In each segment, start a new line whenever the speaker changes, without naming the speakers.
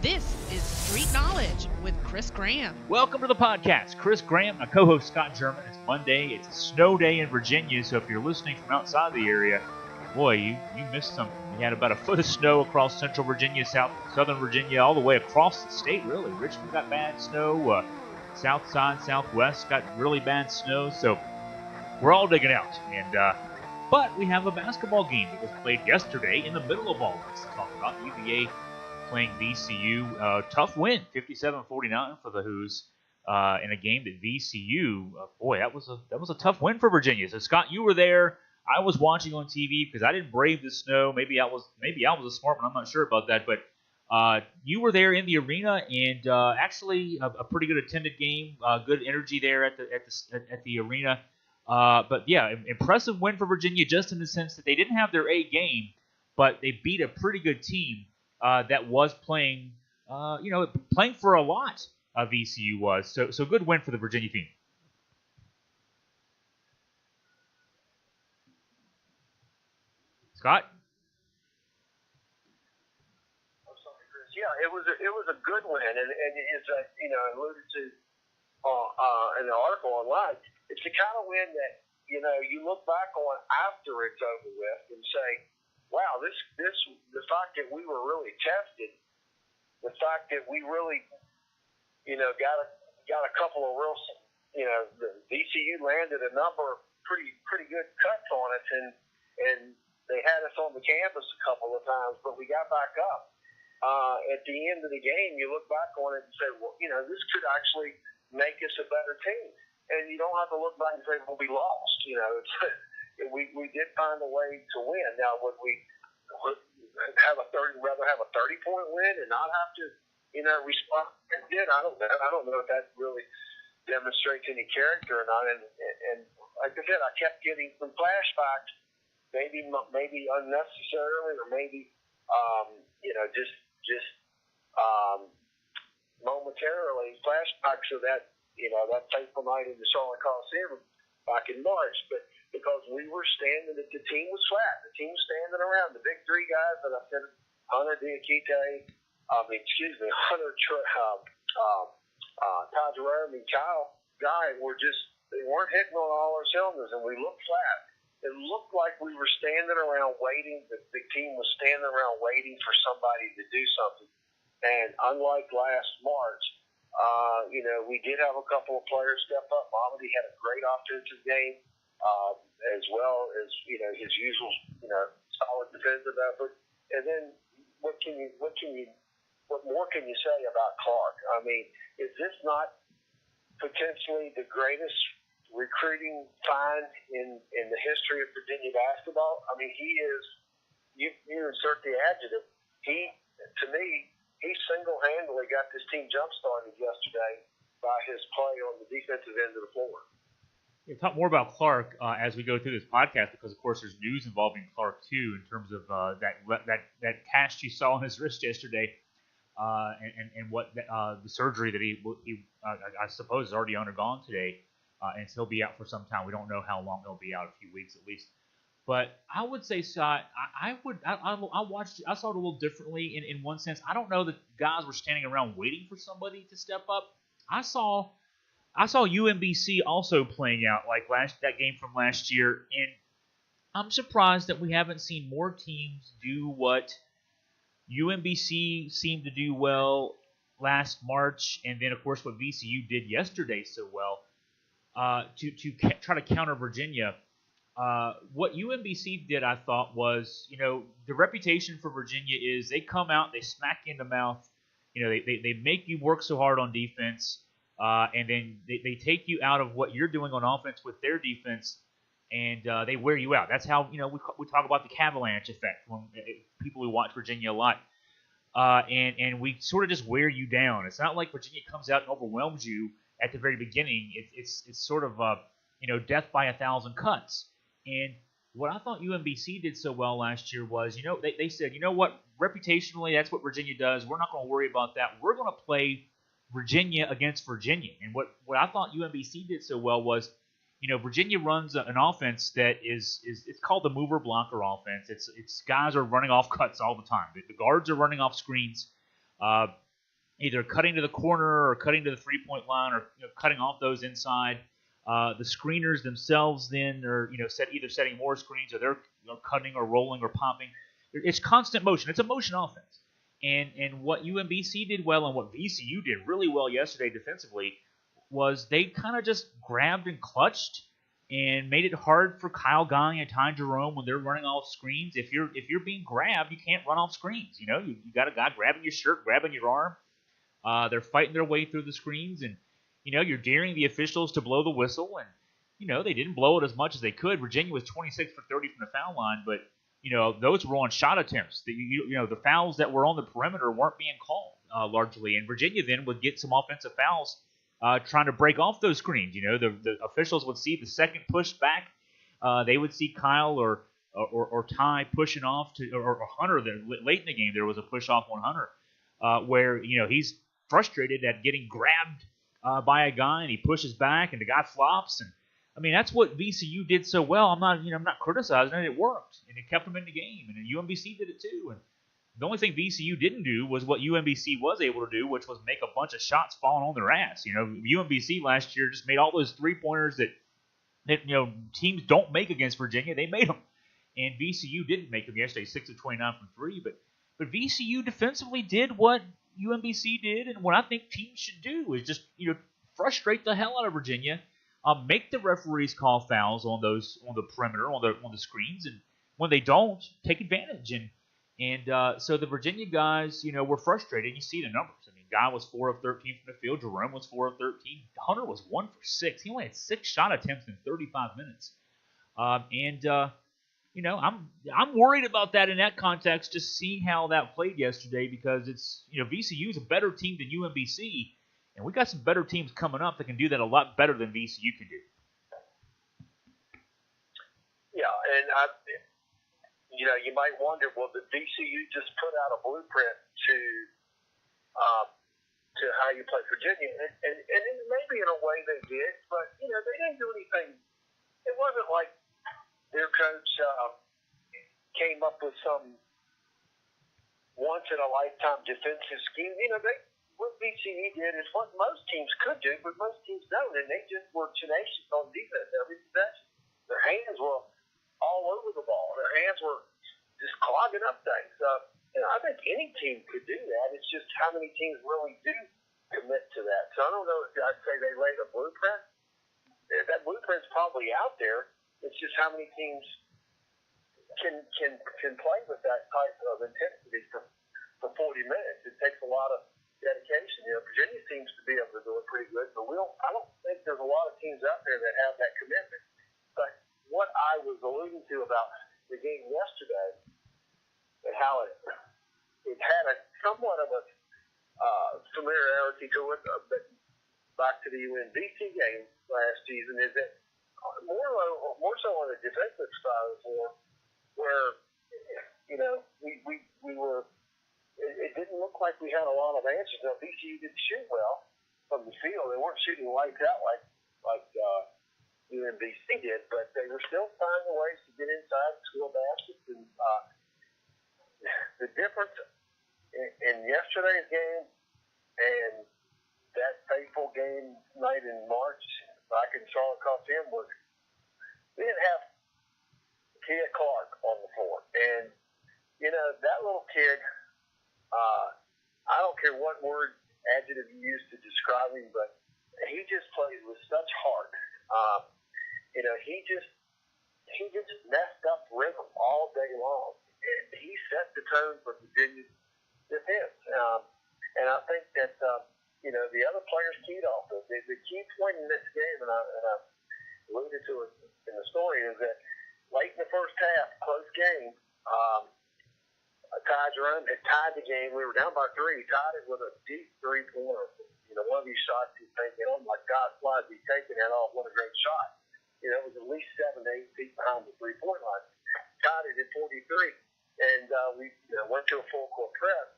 This is Street Knowledge with Chris Graham.
Welcome to the podcast. Chris Graham, my co-host Scott German. It's Monday. It's a snow day in Virginia, so if you're listening from outside the area, boy, you missed something. We had about a foot of snow across central Virginia, southern Virginia, all the way across the state, really. Richmond got bad snow. South side, southwest got really bad snow, so we're all digging out. But we have a basketball game that was played yesterday in the middle of all this to talk about. UVA playing VCU. Tough win, 57-49 for the Hoos in a game that VCU, boy, that was a tough win for Virginia. So Scott, you were there. I was watching on TV because I didn't brave the snow. Maybe I was a smart one. I'm not sure about that, but you were there in the arena, and actually a pretty good attended game. Good energy there at the arena. But yeah, impressive win for Virginia, just in the sense that they didn't have their A game, but they beat a pretty good team that was playing, playing for a lot. VCU was so good win for the Virginia team. Scott?
I'm sorry, Chris. Yeah, it was a good win, and it's alluded to in the article online. It's the kind of win that you look back on after it's over with and say, wow, the fact that we were really tested, the fact that we really got a couple of real the VCU landed a number of pretty good cuts on us, and they had us on the campus a couple of times, but we got back up. At the end of the game, you look back on it and say, well, this could actually make us a better team. And you don't have to look back and say, well, we lost. We did find a way to win. Now, would we rather have a 30-point win and not have to, respond? I don't know. I don't know if that really demonstrates any character or not. And like I said, I kept getting some flashbacks, maybe unnecessarily, or maybe just momentarily flashbacks of that fateful night in the Charlotte Coliseum back in March. But because we were standing, the team was flat. The team was standing around. The big three guys that I said, Hunter Diakite, Hunter, Todd Jerome, and Kyle Guy they weren't hitting on all our cylinders, and we looked flat. It looked like we were standing around waiting. The team was standing around waiting for somebody to do something. And unlike last March, we did have a couple of players step up. Mamadi had a great offensive game, as well as his usual solid defensive effort. And then what more can you say about Clark? I mean, is this not potentially the greatest recruiting find in the history of Virginia basketball? I mean, he is. You insert the adjective. To me, he single-handedly got this team jump-started yesterday by his play on the defensive end of the floor.
We'll talk more about Clark as we go through this podcast, because, of course, there's news involving Clark, too, in terms of that cast you saw on his wrist yesterday, and what the surgery that he I suppose, has already undergone today, and he'll be out for some time. We don't know how long he'll be out, a few weeks at least. But I would say, Scott, I saw it a little differently in one sense. I don't know that guys were standing around waiting for somebody to step up. I saw UMBC also playing out like that game from last year, and I'm surprised that we haven't seen more teams do what UMBC seemed to do well last March, and then, of course, what VCU did yesterday so well to try to counter Virginia. What UMBC did, I thought, was, the reputation for Virginia is they come out, they smack you in the mouth, they make you work so hard on defense, and then they take you out of what you're doing on offense with their defense, and they wear you out. That's how, we talk about the Avalanche effect when people who watch Virginia a lot, and we sort of just wear you down. It's not like Virginia comes out and overwhelms you at the very beginning. It's sort of death by 1,000 cuts. And what I thought UMBC did so well last year was, they said, you know what, reputationally, that's what Virginia does. We're not going to worry about that. We're going to play Virginia against Virginia. And what I thought UMBC did so well was, Virginia runs an offense that is it's called the mover blocker offense. It's guys are running off cuts all the time. The guards are running off screens. either cutting to the corner or cutting to the three-point line or cutting off those inside. The screeners themselves then are either setting more screens or they're cutting or rolling or popping. It's constant motion. It's a motion offense. And what UMBC did well and what VCU did really well yesterday defensively was they kind of just grabbed and clutched and made it hard for Kyle Guy and Ty Jerome when they're running off screens. If you're being grabbed, you can't run off screens. You got a guy grabbing your shirt, grabbing your arm. They're fighting their way through the screens, and you're daring the officials to blow the whistle, and they didn't blow it as much as they could. Virginia was 26 for 30 from the foul line, but those were on shot attempts. The fouls that were on the perimeter weren't being called largely, and Virginia then would get some offensive fouls trying to break off those screens. The officials would see the second push back. They would see Kyle or Ty pushing off or Hunter. Late in the game, there was a push off on Hunter where he's frustrated at getting grabbed by a guy, and he pushes back, and the guy flops. And I mean, that's what VCU did so well. I'm not criticizing it. It worked, and it kept them in the game. And UMBC did it too. And the only thing VCU didn't do was what UMBC was able to do, which was make a bunch of shots falling on their ass. UMBC last year just made all those 3-pointers that teams don't make against Virginia. They made them, and VCU didn't make them yesterday, 6 of 29 from 3. But VCU defensively did what UMBC did, and what I think teams should do is just frustrate the hell out of Virginia, make the referees call fouls on the perimeter, on the screens, and when they don't, take advantage. And so the Virginia guys, were frustrated. You see the numbers. I mean, Guy was 4 of 13 from the field. Jerome was 4 of 13. Hunter was 1 for 6. He only had 6 shot attempts in 35 minutes. I'm worried about that in that context, just seeing how that played yesterday, because it's, VCU is a better team than UMBC, and we got some better teams coming up that can do that a lot better than VCU can do.
Yeah, and you might wonder, well, did VCU just put out a blueprint to how you play Virginia? And maybe in a way they did, but they didn't do anything. It wasn't like their coach came up with some once-in-a-lifetime defensive scheme. What VCU did is what most teams could do, but most teams don't, and they just were tenacious on defense every possession. Their hands were all over the ball. Their hands were just clogging up things. I think any team could do that. It's just how many teams really do commit to that. So I don't know if I'd say they laid a blueprint. That blueprint's probably out there. It's just how many teams can play with that type of intensity for 40 minutes. It takes a lot of dedication. Virginia seems to be able to do it pretty good, but I don't think there's a lot of teams out there that have that commitment. But what I was alluding to about the game yesterday and how it had a somewhat of a familiarity to it, but back to the UNBC game last season, is that more so on the defensive side of the floor, where we were. It didn't look like we had a lot of answers. Now, VCU didn't shoot well from the field. They weren't shooting lights out like UMBC did, but they were still finding ways to get inside and score baskets. And the difference in yesterday's game and that fateful game night in March back in Charlotte Coliseum was we didn't have Kia Clark on the floor. And, that little kid, I don't care what word, adjective you use to describe him, but he just plays with such heart. He just messed up rhythm all day long. And he set the tone for Virginia's defense. And I think that, the other players keyed off of it. The key point in this game, and I alluded to it in the story, is that late in the first half, close game, Ty Jerome had tied the game. We were down by 3. He tied it with a deep three-pointer. One of these shots he's thinking, oh, my God, why is he taking that off? What a great shot. It was at least 7 to 8 feet behind the three-point line. Tied it at 43. And we went to a full-court press.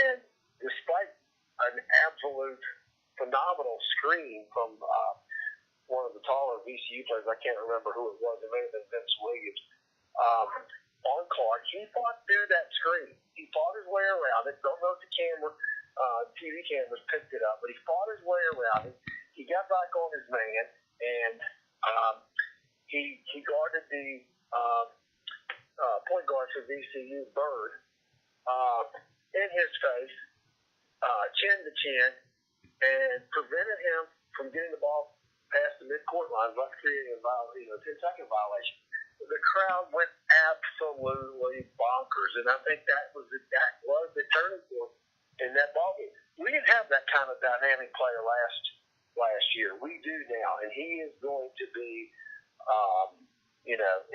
And despite an absolute phenomenal screen from one of the taller VCU players, I can't remember who it was. It may have been Vince Williams. On Clark, he fought through that screen. He fought his way around it. Don't know if the camera TV cameras picked it up, but he fought his way around it. He got back on his man, and he guarded the point guard for VCU, Bird, in his face, chin to chin, and prevented him from getting the ball past the midcourt line, thus creating a 10-second violation. The crowd went absolutely bonkers, and I think that was the turning point in that ballgame. We didn't have that kind of dynamic player last year. We do now, and he is going to be,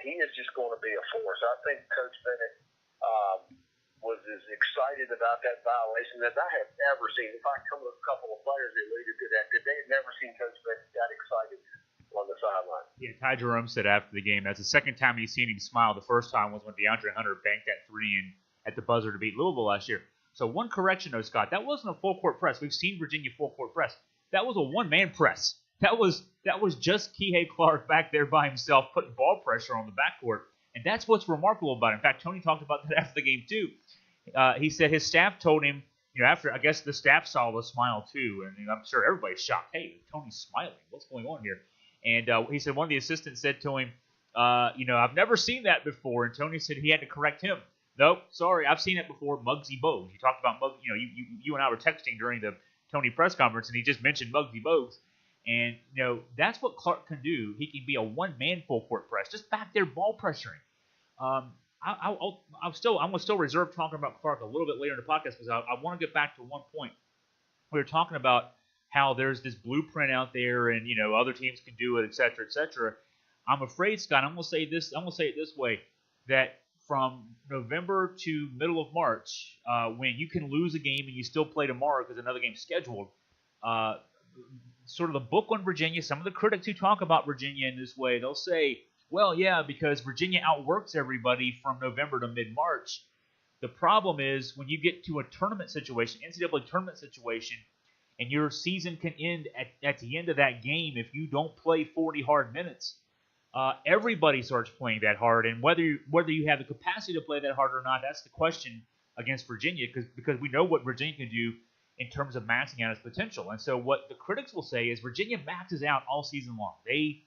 he is just going to be a force. I think Coach Bennett was as excited about that violation as I have ever seen. In fact, a couple of players alluded to that they had never seen Coach Bennett that excited on the sideline.
Yeah, Ty Jerome said after the game that's the second time he's seen him smile. The first time was when DeAndre Hunter banked that three in at the buzzer to beat Louisville last year. So one correction, though, Scott, that wasn't a full court press. We've seen Virginia full court press. That was a one-man press. That was just Kihei Clark back there by himself putting ball pressure on the backcourt, and that's what's remarkable about it. In fact, Tony talked about that after the game too. He said his staff told him, after I guess the staff saw the smile too, and I'm sure everybody's shocked. Hey, Tony's smiling. What's going on here? And he said one of the assistants said to him, I've never seen that before. And Tony said he had to correct him. Nope, sorry, I've seen it before. Muggsy Bogues. You talked about Muggsy. You and I were texting during the Tony press conference, and he just mentioned Muggsy Bogues. And that's what Clark can do. He can be a one-man full court press, just back there ball pressuring. I'm going to still reserve talking about Clark a little bit later in the podcast because I want to get back to one point. We were talking about how there's this blueprint out there, and other teams can do it, et cetera, et cetera. I'm afraid, Scott, I'm going to say it this way, that from November to middle of March, when you can lose a game and you still play tomorrow because another game's scheduled, sort of the book on Virginia, some of the critics who talk about Virginia in this way, they'll say, well, yeah, because Virginia outworks everybody from November to mid-March. The problem is when you get to a tournament situation, NCAA tournament situation, and your season can end at the end of that game if you don't play 40 hard minutes. Everybody starts playing that hard, and whether you have the capacity to play that hard or not, that's the question against Virginia, because we know what Virginia can do in terms of maxing out its potential. And so what the critics will say is Virginia maxes out all season long. They,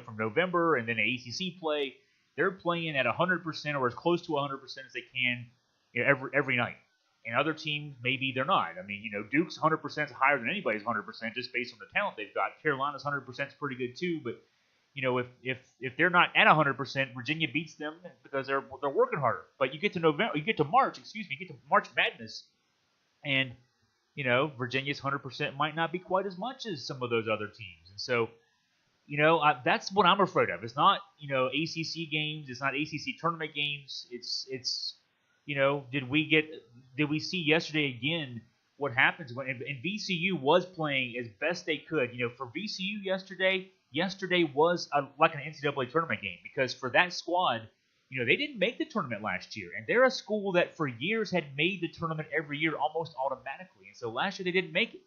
from November and then ACC play, they're playing at 100% or as close to 100% as they can every night. And other teams, maybe they're not. I mean, Duke's 100% is higher than anybody's 100% just based on the talent they've got. Carolina's 100% is pretty good too, but if they're not at 100%, Virginia beats them because they're working harder. But you get to March Madness, and Virginia's 100% might not be quite as much as some of those other teams. And so, that's what I'm afraid of. It's not ACC games. It's not ACC tournament games. It's did we see yesterday again what happens when and VCU was playing as best they could. For VCU yesterday was like an NCAA tournament game because for that squad, they didn't make the tournament last year, and they're a school that for years had made the tournament every year almost automatically. And so last year they didn't make it.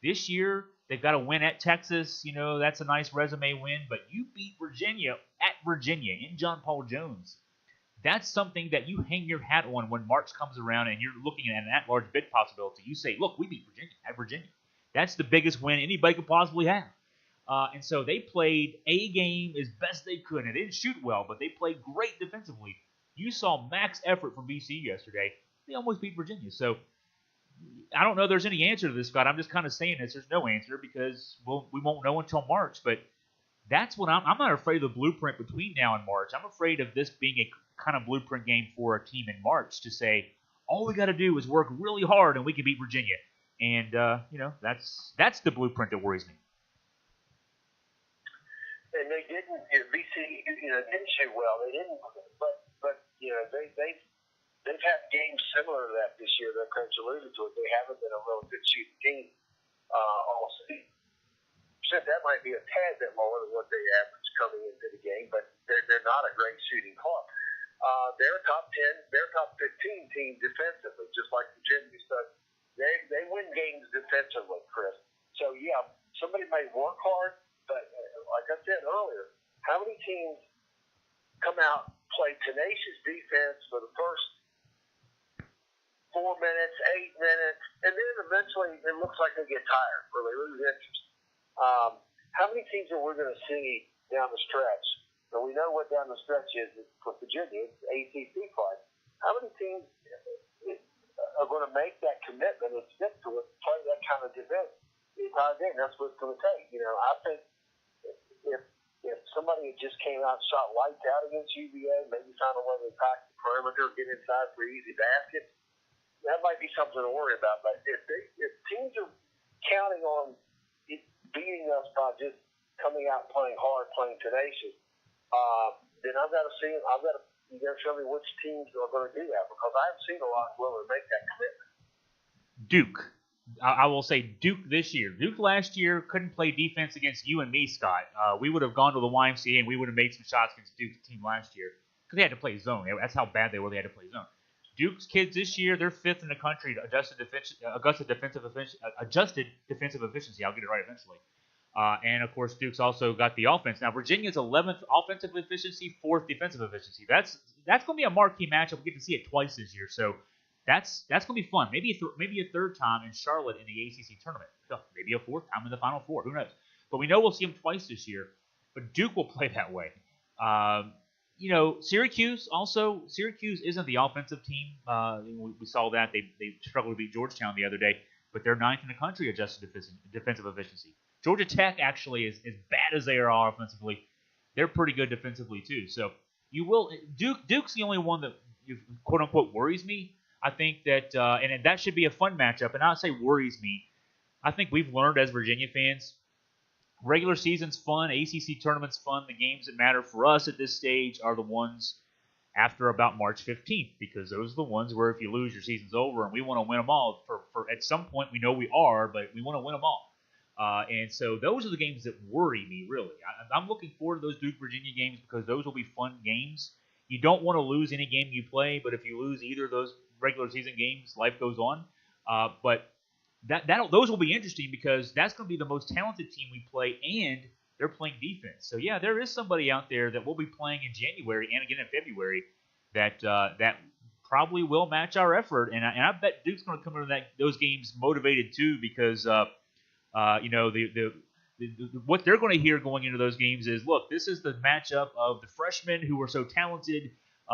This year they've got a win at Texas. That's a nice resume win, but you beat Virginia at Virginia in John Paul Jones. That's something that you hang your hat on when March comes around and you're looking at an at-large bid possibility. You say, look, we beat Virginia at Virginia. That's the biggest win anybody could possibly have. And so they played a game as best they could. And they didn't shoot well, but they played great defensively. You saw max effort from VCU yesterday. They almost beat Virginia. So I don't know if there's any answer to this, Scott. I'm just kind of saying this. There's no answer because we won't know until March. But that's what I'm not afraid of the blueprint between now and March. I'm afraid of this being a kind of blueprint game for a team in March to say, all we got to do is work really hard and we can beat Virginia. And, that's the blueprint that worries me.
And they didn't, VCU, didn't shoot well. They didn't, but they've had games similar to that this year. Their coach alluded to it. They haven't been a real good shooting team all season. That might be a tad bit lower than what they average coming into the game, but they're not a great shooting club. They're a top 10, they're a top 15 team defensively, just like Virginia. So they win games defensively, Chris. So yeah, somebody may work hard, but like I said earlier, how many teams come out, play tenacious defense for the first 4 minutes, 8 minutes, and then in the eventually it looks like they get tired or they lose interest. How many teams are we going to see down the stretch? So we know what down the stretch is for Virginia. It's ACC play. How many teams are going to make that commitment and stick to it, play that kind of defense the entire game? That's what it's going to take. I think if somebody just came out and shot lights out against UVA, maybe found a way to attack the perimeter, get inside for easy baskets, that might be something to worry about. But if teams are counting on beating us by just coming out playing hard, playing tenacious, then I've got to see. You got to show me which teams are going to do that, because I haven't seen a lot willing to make that commitment.
Duke. I will say Duke this year. Duke last year couldn't play defense against you and me, Scott. We would have gone to the YMCA and we would have made some shots against Duke's team last year because they had to play zone. That's how bad they were. They had to play zone. Duke's kids this year, they're fifth in the country to adjusted defensive efficiency. I'll get it right eventually. And, of course, Duke's also got the offense. Now, Virginia's 11th offensive efficiency, 4th defensive efficiency. That's going to be a marquee matchup. We get to see it twice this year. So that's going to be fun. Maybe a third time in Charlotte in the ACC tournament. Maybe a fourth time in the Final Four. Who knows? But we know we'll see them twice this year. But Duke will play that way. Syracuse isn't the offensive team. We saw that. They struggled to beat Georgetown the other day. But they're 9th in the country adjusted defensive efficiency. Georgia Tech actually is as bad as they are offensively. They're pretty good defensively too. So Duke's the only one that quote unquote worries me. I think that and that should be a fun matchup. And I'd say worries me. I think we've learned as Virginia fans, regular season's fun, ACC tournament's fun. The games that matter for us at this stage are the ones after about March 15th, because those are the ones where if you lose, your season's over, and we want to win them all. For at some point, we know we are, but we want to win them all. And so those are the games that worry me, really. I'm looking forward to those Duke-Virginia games because those will be fun games. You don't want to lose any game you play, but if you lose either of those regular season games, life goes on. But those will be interesting because that's going to be the most talented team we play, and they're playing defense. So, yeah, there is somebody out there that we'll be playing in January and again in February that probably will match our effort. And I bet Duke's going to come into those games motivated too because what they're going to hear going into those games is, look, this is the matchup of the freshmen who are so talented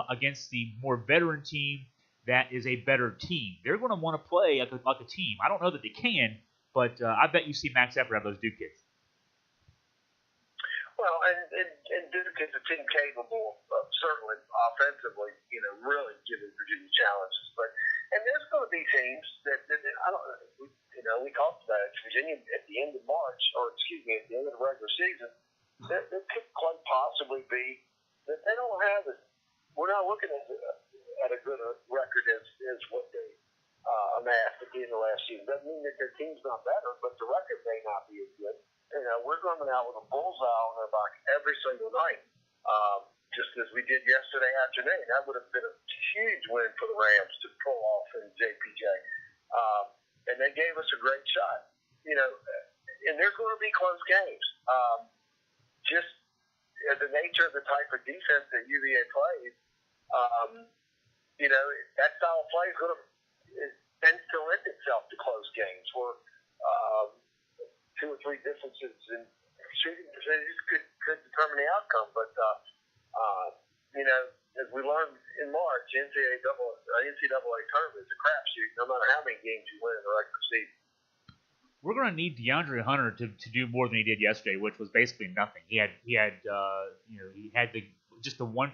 against the more veteran team that is a better team. They're going to want to play like a team. I don't know that they can, but I bet you see Max Effort out of those Duke kids.
Well, and Duke is a team capable of certainly offensively, really giving Virginia challenges. And there's going to be teams that I don't know. We talked about it. Virginia at the end of March, at the end of the regular season, there could quite possibly be that they don't have it. We're not looking at a good record as what they amassed at the end of last season. Doesn't mean that their team's not better, but the record may not be as good. We're coming out with a bullseye on our back every single night, just as we did yesterday afternoon. That would have been a huge win for the Rams to pull off in JPJ. And they gave us a great shot. And there's going to be close games. Just as the nature of the type of defense that UVA plays, that style of play tends to lend itself to close games where 2 or 3 differences in shooting percentages could determine the outcome. But, as we learned in March, NCAA tournament is a crapshoot, no matter how many games you win in the regular season.
We're going to need DeAndre Hunter to do more than he did yesterday, which was basically nothing. He had just the one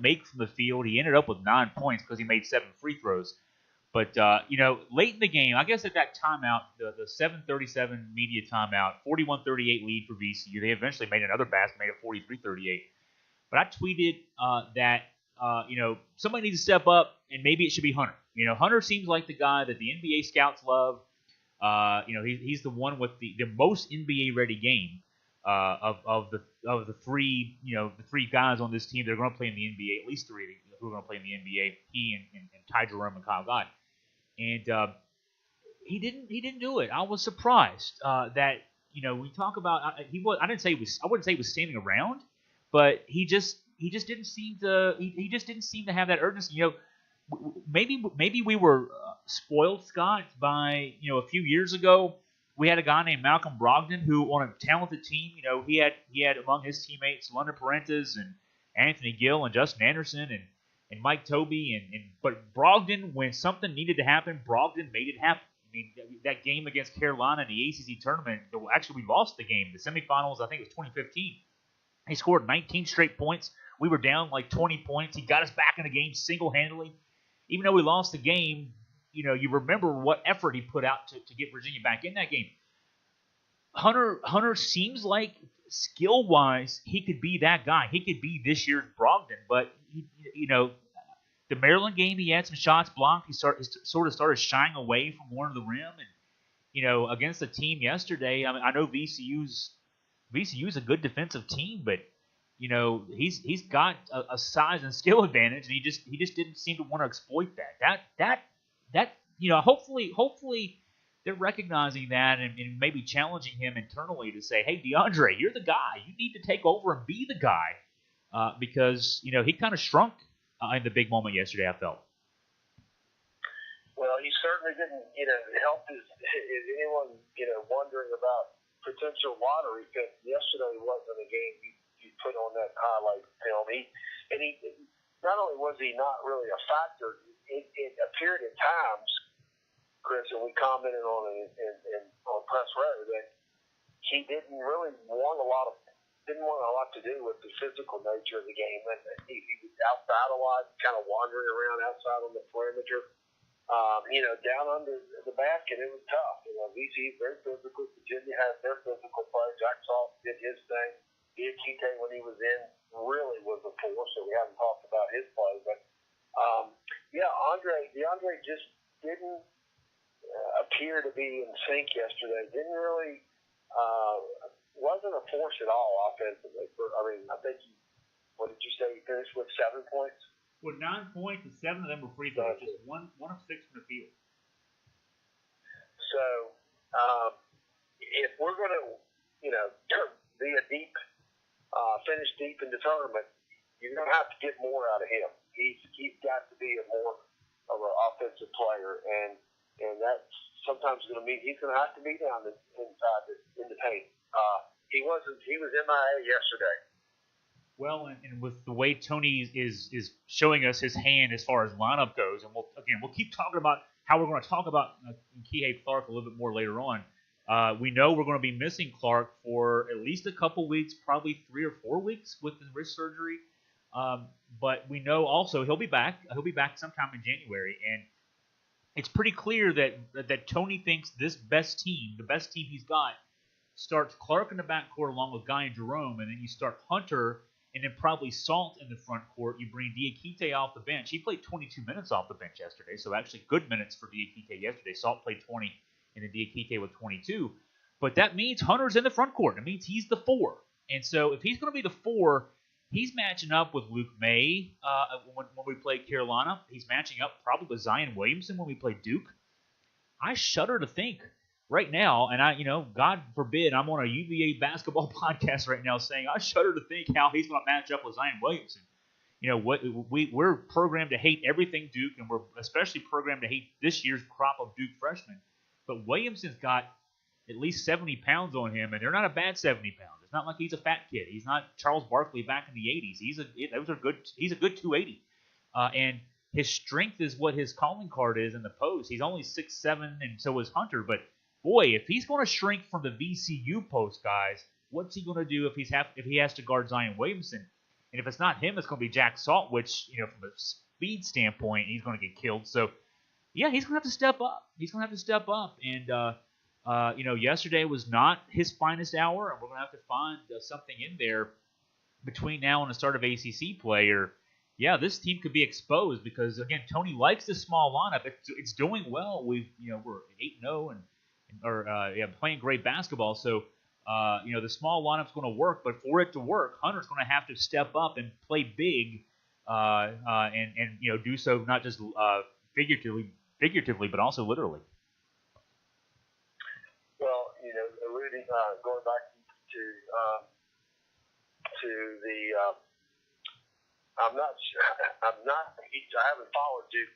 make from the field. He ended up with 9 points because he made 7 free throws. But late in the game, I guess at that timeout, the 7:37 media timeout, 41-38 lead for VCU. They eventually made another basket, made it 43-38. But I tweeted that somebody needs to step up, and maybe it should be Hunter. Hunter seems like the guy that the NBA scouts love. He's the one with the most NBA ready game of the three guys on this team that are going to play in the NBA. At least 3 who are going to play in the NBA. He and Ty Jerome and Kyle Guy. And he didn't do it. I was surprised that we talk about I wouldn't say he was standing around, but he just didn't seem to have that urgency. maybe we were spoiled, Scott, by a few years ago. We had a guy named Malcolm Brogdon who, on a talented team, he had among his teammates London Parentis and Anthony Gill and Justin Anderson and Mike Tobey but Brogdon, when something needed to happen, Brogdon made it happen. I mean, that game against Carolina in the ACC tournament, actually we lost the game, the semifinals. I think it was 2015. He scored 19 straight points. We were down like 20 points. He got us back in the game single-handedly. Even though we lost the game, you remember what effort he put out to get Virginia back in that game. Hunter seems like skill-wise he could be that guy. He could be this year's Brogdon. But, the Maryland game, he had some shots blocked. He sort of started shying away from one of the rim. And, against the team yesterday, I mean, I know VCU's a good defensive team, but he's got a size and skill advantage, and he just didn't seem to want to exploit that. Hopefully they're recognizing that and maybe challenging him internally to say, hey, DeAndre, you're the guy. You need to take over and be the guy, because he kind of shrunk in the big moment yesterday, I felt.
Well, he certainly didn't help his anyone wondering about potential lottery pick. Yesterday wasn't a game you put on that highlight film. He not only was he not really a factor, it appeared at times, Chris, and we commented on it on Press Row, that he didn't want a lot to do with the physical nature of the game, and he was outside a lot, kind of wandering around outside on the perimeter. Down under the basket, it was tough. VC is very physical. Virginia has their physical play. Jack Salt did his thing. Diakite, when he was in, really was a force, so we haven't talked about his play. But, DeAndre just didn't appear to be in sync yesterday. Didn't really wasn't a force at all offensively. I think what did you say? He finished with 7 points?
With 9 points, and 7 of them were free throws. Just one of 6 from the field.
So, if we're going to, be a deep, finish deep in the tournament, you're going to have to get more out of him. He's got to be more of an offensive player, and that's sometimes going to mean he's going to have to be down inside in the paint. He was MIA yesterday.
Well, and with the way Tony is showing us his hand as far as lineup goes, and we'll keep talking about how we're going to talk about Kihei Clark a little bit more later on. We know we're going to be missing Clark for at least a couple weeks, probably 3 or 4 weeks with the wrist surgery. But we know also he'll be back. He'll be back sometime in January, and it's pretty clear that Tony thinks this best team, the best team he's got, starts Clark in the backcourt along with Guy and Jerome, and then you start Hunter, and then probably Salt in the front court. You bring Diakite off the bench. He played 22 minutes off the bench yesterday, so actually good minutes for Diakite yesterday. Salt played 20, and then Diakite with 22. But that means Hunter's in the front court. It means he's the 4. And so if he's going to be the 4, he's matching up with Luke May when we played Carolina. He's matching up probably with Zion Williamson when we played Duke. I shudder to think right now, and God forbid, I'm on a UVA basketball podcast right now saying I shudder to think how he's going to match up with Zion Williamson. We're programmed to hate everything Duke, and we're especially programmed to hate this year's crop of Duke freshmen. But Williamson's got at least 70 pounds on him, and they're not a bad 70 pounds. It's not like he's a fat kid. He's not Charles Barkley back in the 80s. He's a good 280, and his strength is what his calling card is in the post. He's only 6'7", and so is Hunter, but boy, if he's going to shrink from the VCU post, guys, what's he going to do if he has to guard Zion Williamson? And if it's not him, it's going to be Jack Salt, which, from a speed standpoint, he's going to get killed. So, yeah, he's going to have to step up. And, yesterday was not his finest hour, and we're going to have to find something in there between now and the start of ACC play. Or, yeah, this team could be exposed because, again, Tony likes this small lineup. It's doing well. We're 8-0 and playing great basketball. So, the small lineup's going to work, but for it to work, Hunter's going to have to step up and play big, and do so not just figuratively, but also literally.
Well, going back to the, I haven't followed Duke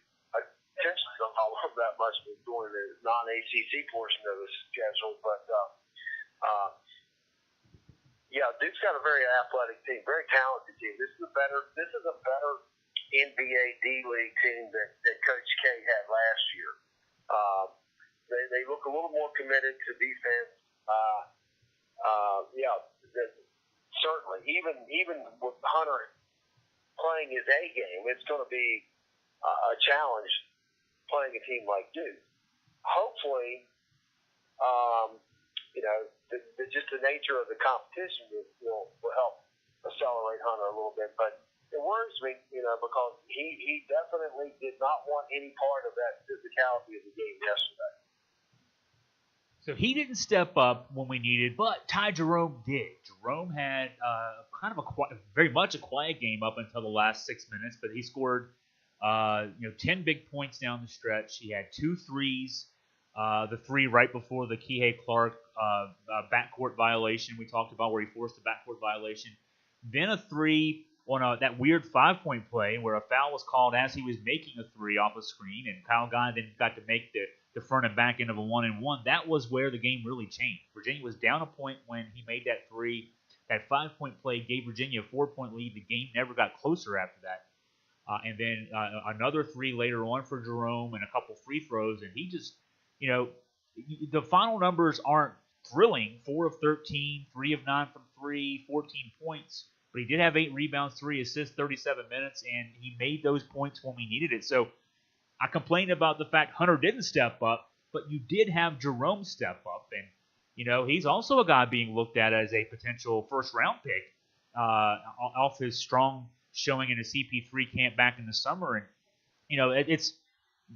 attention to all of that much during the non-ACC portion of the schedule. But yeah, Duke's got a very athletic team, very talented team. This is a better NBA D-League team that Coach K had last year. They look a little more committed to defense. Yeah, certainly. Even with Hunter playing his A game, it's going to be a challenge playing a team like Duke. Hopefully, just the nature of the competition will help accelerate Hunter a little bit. But it worries me, because he definitely did not want any part of that physicality of the game yesterday.
So he didn't step up when we needed, but Ty Jerome did. Jerome had very much a quiet game up until the last 6 minutes, but he scored 10 big points down the stretch. He had 2 threes, the 3 right before the Kihei Clark backcourt violation we talked about, where he forced a backcourt violation. Then a 3 on that weird 5-point play where a foul was called as he was making a 3 off a screen, and Kyle Guy then got to make the front and back end of a 1-and-1. That was where the game really changed. Virginia was down a point when he made that 3. That 5-point play gave Virginia a 4-point lead. The game never got closer after that. And then another 3 later on for Jerome and a couple free throws. And he just, the final numbers aren't thrilling. 4 of 13, 3 of 9 from 3, 14 points. But he did have 8 rebounds, 3 assists, 37 minutes, and he made those points when we needed it. So I complained about the fact Hunter didn't step up, but you did have Jerome step up. And, he's also a guy being looked at as a potential first-round pick off his strong showing in a CP3 camp back in the summer. And,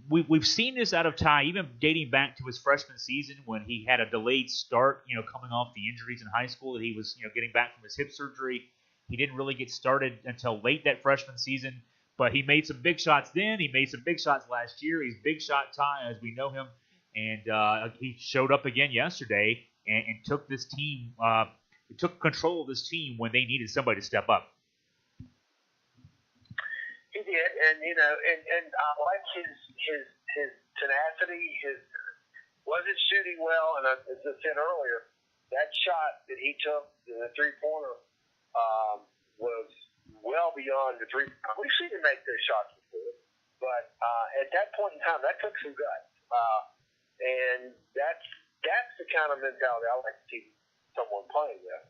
we've seen this out of Ty, even dating back to his freshman season when he had a delayed start, coming off the injuries in high school that he was, getting back from his hip surgery. He didn't really get started until late that freshman season. But he made some big shots then. He made some big shots last year. He's big shot Ty as we know him. And he showed up again yesterday and took this team, took control of this team when they needed somebody to step up.
He did, and I like his tenacity. Wasn't shooting well, and as I said earlier, that shot that he took in the 3-pointer was well beyond the 3. We've seen him make those shots before, but at that point in time, that took some guts, and that's the kind of mentality I like to see someone playing with.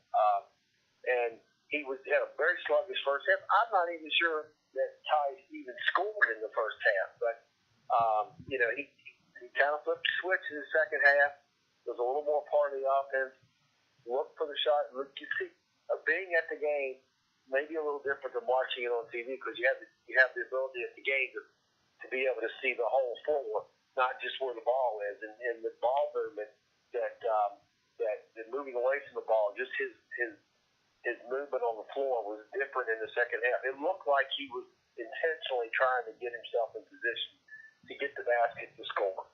And he had a very sluggish first half. I'm not even sure that Ty even scored in the first half, but he kind of flipped the switch in the second half. Was a little more part of the offense. Looked for the shot. You see, being at the game maybe a little different than watching it on TV, because you have the ability at the game to be able to see the whole floor, not just where the ball is, and the ball movement that moving away from the ball, just his movement on the floor was different in the second half. It looked like he was intentionally trying to get himself in position to get the basket to score.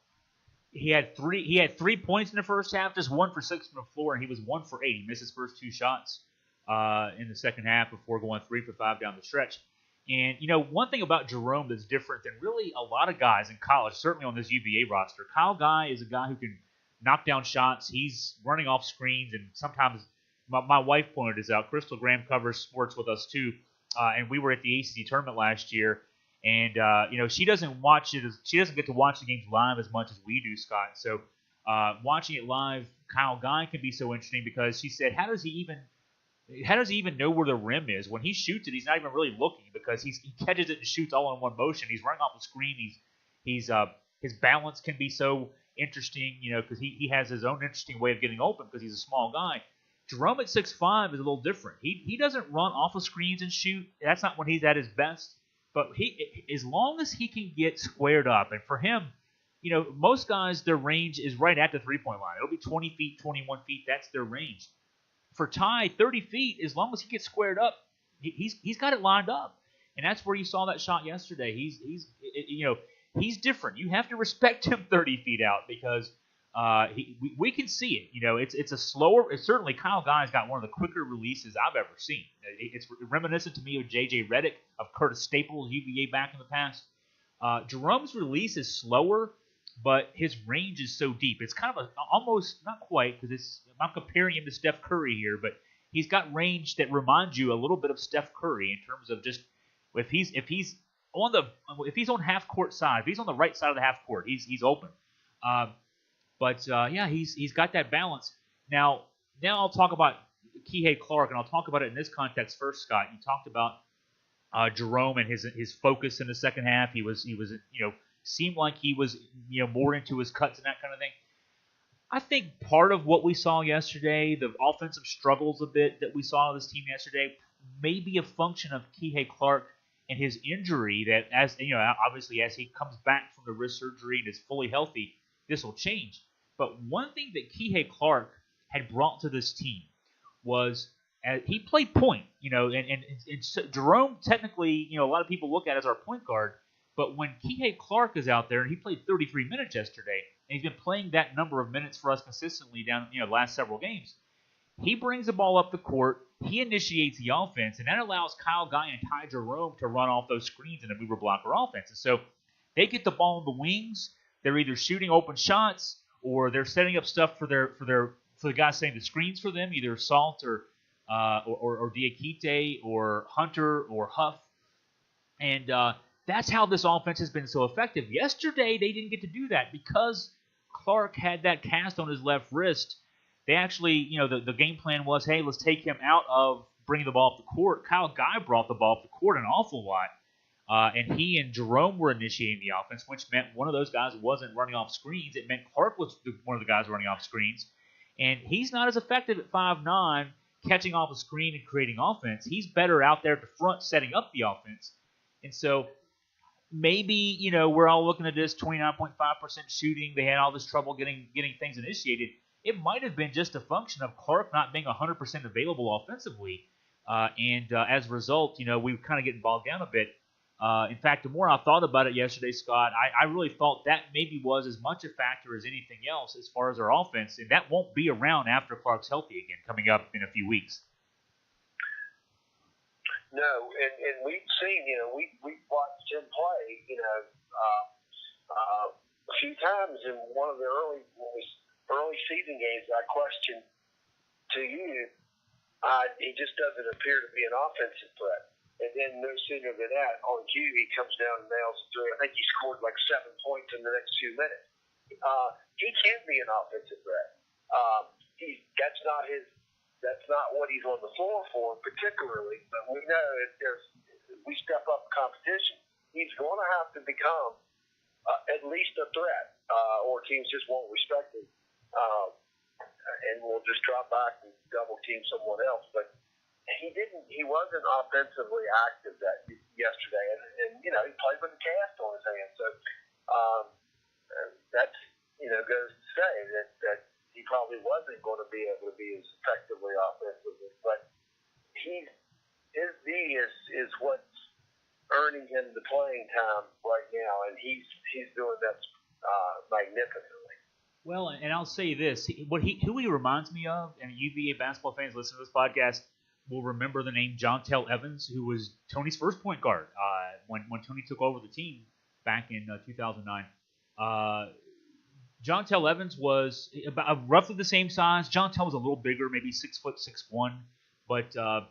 He had 3 points in the first half, just 1 for 6 from the floor, and he was 1 for 8. He missed his first 2 shots in the second half before going 3 for 5 down the stretch. And, one thing about Jerome that's different than really a lot of guys in college, certainly on this UVA roster, Kyle Guy is a guy who can knock down shots. He's running off screens, and sometimes my wife pointed this out. Crystal Graham covers sports with us too, and we were at the ACC tournament last year. And, she doesn't get to watch the games live as much as we do, Scott. So watching it live, Kyle Guy can be so interesting because she said, how does he even know where the rim is? When he shoots it, he's not even really looking because he catches it and shoots all in one motion. He's running off the screen. His balance can be so interesting, because he has his own interesting way of getting open because he's a small guy. Jerome at 6'5" is a little different. He doesn't run off of screens and shoot. That's not when he's at his best. But as long as he can get squared up, and for him, most guys, their range is right at the 3-point line. It'll be 20 feet, 21 feet. That's their range. For Ty, 30 feet, as long as he gets squared up, he's got it lined up. And that's where you saw that shot yesterday. He's different. You have to respect him 30 feet out because we can see it. It's a slower. Certainly, Kyle Guy's got one of the quicker releases I've ever seen. It's reminiscent to me of J.J. Redick, of Curtis Staples, UVA back in the past. Jerome's release is slower, but his range is so deep. It's kind of almost not quite because I'm not comparing him to Steph Curry here, but he's got range that reminds you a little bit of Steph Curry in terms of just if he's on half court side, if he's on the right side of the half court, he's open. Yeah, he's got that balance. Now I'll talk about Kihei Clark, and I'll talk about it in this context first, Scott. You talked about Jerome and his focus in the second half. He was seemed like he was more into his cuts and that kind of thing. I think part of what we saw yesterday, the offensive struggles a bit that we saw of this team yesterday, may be a function of Kihei Clark and his injury. That obviously as he comes back from the wrist surgery and is fully healthy, this will change. But one thing that Kihei Clark had brought to this team was he played point, and Jerome technically, a lot of people look at as our point guard. But when Kihei Clark is out there, and he played 33 minutes yesterday, and he's been playing that number of minutes for us consistently down, the last several games, he brings the ball up the court, he initiates the offense, and that allows Kyle Guy and Ty Jerome to run off those screens in a mover blocker offense. And so they get the ball in the wings. They're either shooting open shots or they're setting up stuff for the guys setting the screens for them, either Salt or Diakite or Hunter or Huff, and that's how this offense has been so effective. Yesterday, they didn't get to do that because Clark had that cast on his left wrist. They actually, the game plan was, hey, let's take him out of bringing the ball up the court. Kyle Guy brought the ball up the court an awful lot, and he and Jerome were initiating the offense, which meant one of those guys wasn't running off screens. It meant Clark was one of the guys running off screens, and he's not as effective at 5'9", catching off a screen and creating offense. He's better out there at the front setting up the offense. And so maybe, we're all looking at this 29.5% shooting. They had all this trouble getting things initiated. It might have been just a function of Clark not being 100% available offensively. As a result, we kind of getting bogged down a bit. In fact, the more I thought about it yesterday, Scott, I really thought that maybe was as much a factor as anything else as far as our offense. And that won't be around after Clark's healthy again, coming up in a few weeks.
No, and we've seen, we've watched him play, a few times in one of the early season games. I questioned to you, he just doesn't appear to be an offensive threat. And then no sooner than that, on cue, he comes down and nails a three. I think he scored like 7 points in the next 2 minutes. He can be an offensive threat. That's not what he's on the floor for, particularly. But we know if we step up competition, he's going to have to become at least a threat, or teams just won't respect him, and we'll just drop back and double team someone else. But he wasn't offensively active yesterday, and he played with a cast on his hand. So that goes to say that he probably wasn't going to be able to be as effectively offensively. But his D is what's earning him the playing time right now, and he's doing that magnificently.
Well, and I'll say this: who he reminds me of, and UVA basketball fans listening to this podcast will remember the name Jontel Evans, who was Tony's first point guard when Tony took over the team back in 2009. Jontel Evans was about roughly the same size. Jontel was a little bigger, maybe 6 foot 6'1", but a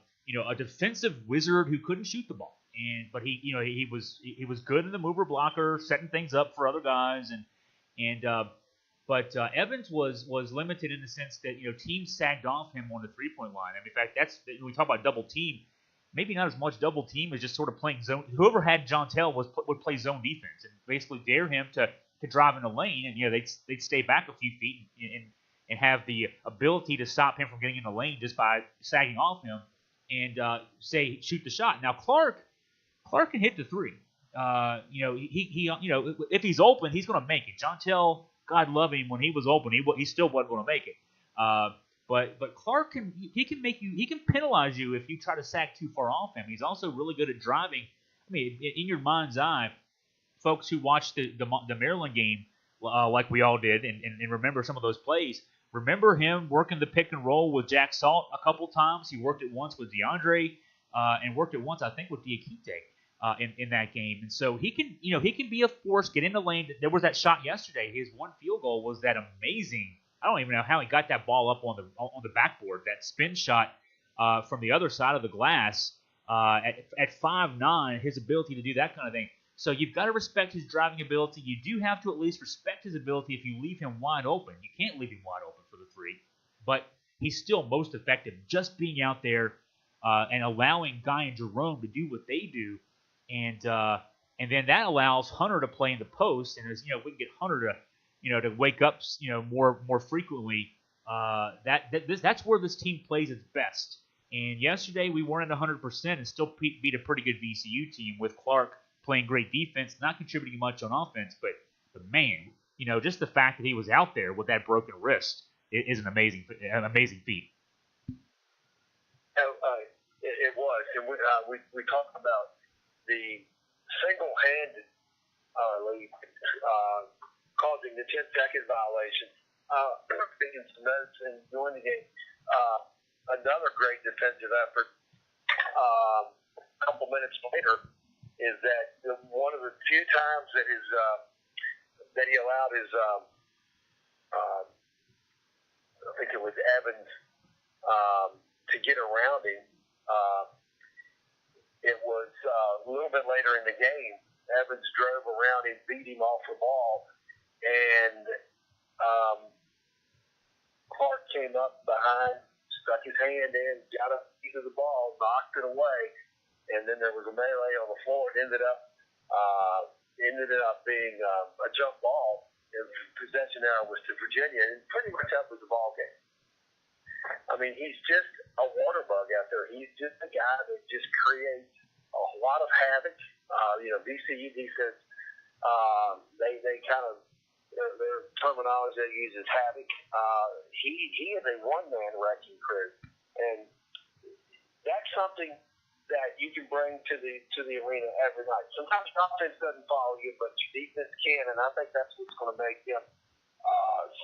defensive wizard who couldn't shoot the ball. But he was good in the mover blocker, setting things up for other guys, But Evans was limited in the sense that teams sagged off him on the 3-point line. I mean, in fact, when we talk about double team, maybe not as much double team as just sort of playing zone. Whoever had Jontel would play zone defense and basically dare him to drive in the lane, and they'd stay back a few feet and have the ability to stop him from getting in the lane just by sagging off him and say shoot the shot. Now Clark can hit the three. If he's open, he's going to make it. Jontel, God love him, when he was open, he still wasn't going to make it. But Clark can penalize you if you try to sack too far off him. He's also really good at driving. I mean, in your mind's eye, folks who watched the Maryland game like we all did and remember some of those plays, remember him working the pick and roll with Jack Salt a couple times. He worked it once with DeAndre and worked it once, I think, with Diakite. in that game, and so he can be a force, get in the lane. There was that shot yesterday. His one field goal was that amazing. I don't even know how he got that ball up on the backboard. That spin shot from the other side of the glass at 5'9", his ability to do that kind of thing. So you've got to respect his driving ability. You do have to at least respect his ability if you leave him wide open. You can't leave him wide open for the three, but he's still most effective just being out there and allowing Guy and Jerome to do what they do. And then that allows Hunter to play in the post, and as we can get Hunter to wake up more frequently. That's where this team plays its best. And yesterday we weren't at 100% and still beat a pretty good VCU team with Clark playing great defense, not contributing much on offense. But man, just the fact that he was out there with that broken wrist is an amazing feat.
It was, and we talked about the single-handed lead causing the 10-second violation. Taking some notes and during the game, another great defensive effort. A couple minutes later, is that one of the few times that that he allowed his I think it was Evans to get around him. It was a little bit later in the game. Evans drove around him, beat him off the ball, and Clark came up behind, stuck his hand in, got a piece of the ball, knocked it away, and then there was a melee on the floor. It ended up being a jump ball. And possession arrow was to Virginia, and pretty much that was the ball game. I mean, he's just a water bug out there. He's just a guy that just creates a lot of havoc. VCU defense, they kind of, their terminology they use is havoc. He is a one-man wrecking crew, and that's something that you can bring to the arena every night. Sometimes your offense doesn't follow you, but your defense can, and I think that's what's going to make him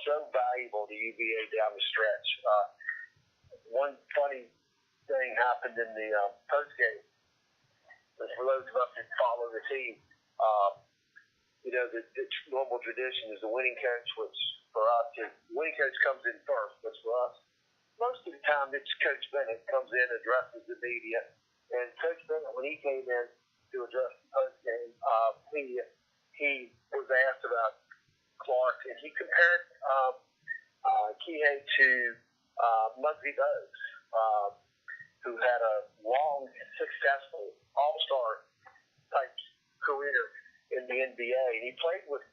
so valuable to UVA down the stretch. One funny thing happened in the postgame. For those of us that follow the team, the normal tradition is the winning coach, which for us, the winning coach comes in first, but for us, most of the time it's Coach Bennett comes in, addresses the media, and Coach Bennett, when he came in to address the postgame media, he was asked about Clark, and he compared Kihei to Muggsy Bogues, who had a long, successful all-star type career in the NBA. And he played with